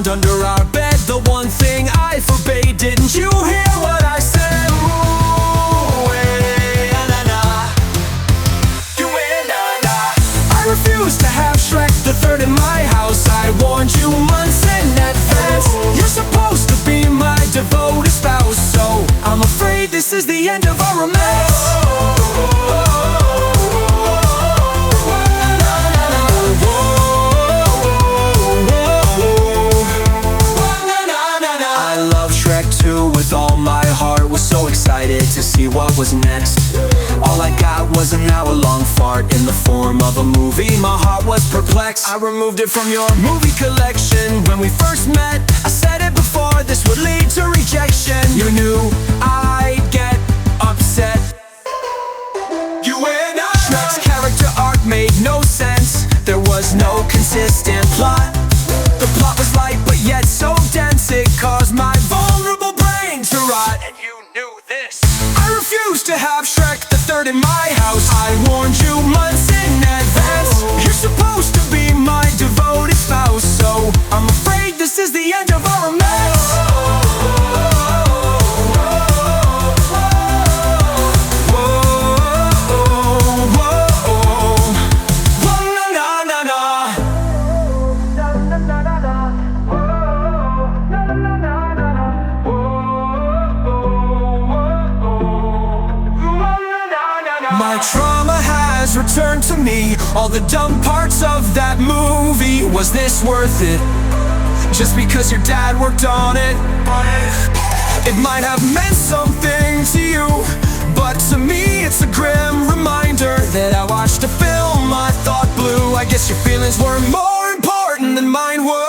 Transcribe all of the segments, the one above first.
found under our bed, the one thing I forbade. Didn't you hear what I said? Ooh, na na. You na na. I refuse to have Shrek the Third in my house. I warned you months in advance. You're supposed to be my devoted spouse, so I'm afraid this is the end of our romance. With all my heart, was so excited to see what was next. All I got was an hour-long fart in the form of a movie. My heart was perplexed. I removed it from your movie collection. When we first met, I said it before, this would lead to rejection. You knew I'd get upset. You and I. Shrek's character arc made no sense. There was no consistent plot. The plot was light but yet so dense, it caused my vulnerable brain to rot. And you knew this. I refuse to have Shrek the Third in my house. I warned you months in advance. You're supposed to be my devoted spouse, so I'm afraid this is the end of our romance. My trauma has returned to me. All the dumb parts of that movie. Was this worth it? Just because your dad worked on it? It might have meant something to you, but to me it's a grim reminder that I watched a film I thought blew. I guess your feelings were more important than mine were.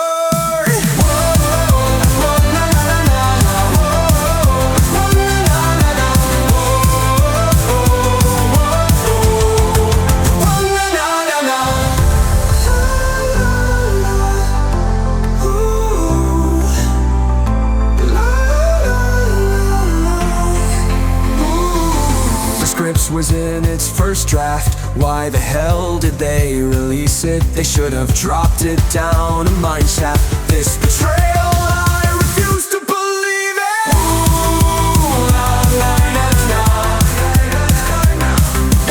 Was in its first draft. Why the hell did they release it? They should have dropped it down a mine shaft. This betrayal, I refuse to believe it. Ooh, la, la, la, la.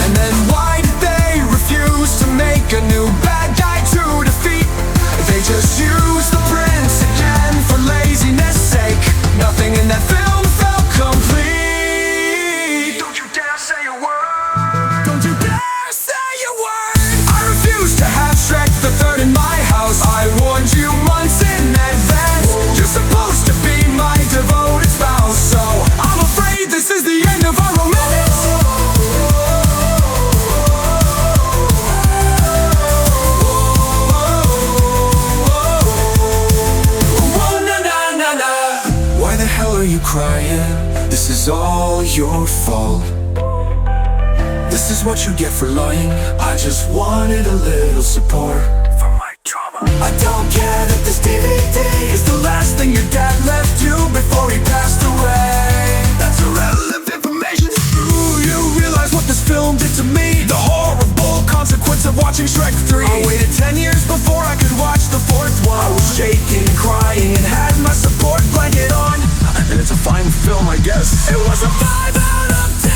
And then why did they refuse to make a new bad guy to defeat? They just used the prince again for laziness sake. Nothing in that film felt complete. The third in my house. I warned you months in advance. You're supposed to be my devoted spouse, so I'm afraid this is the end of our romance. Na, na, na, na. Why the hell are you crying? This is all your fault. This is what you get for lying. I just wanted a little support for my trauma. I don't care that this DVD is the last thing your dad left you before he passed away. That's irrelevant information. Ooh, you realize what this film did to me? The horrible consequence of watching Shrek 3. I waited 10 years before I could watch the fourth one. I was shaking, crying, and had my support blanket on. And it's a fine film, I guess. It was a 5 out of 10.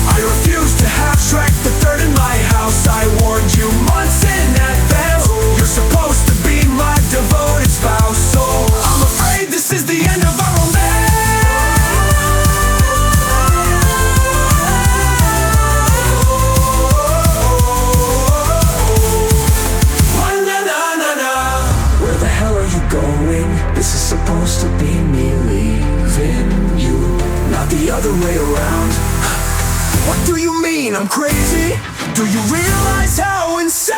I refuse to have Shrek the Third in my house. I warned you months in advance. You're supposed to be my devoted spouse, so I'm afraid this is the end of our romance. Na, na, na, na. Where the hell are you going? This is supposed to be me leaving you, not the other way around. What do you mean I'm crazy? Do you realize how insane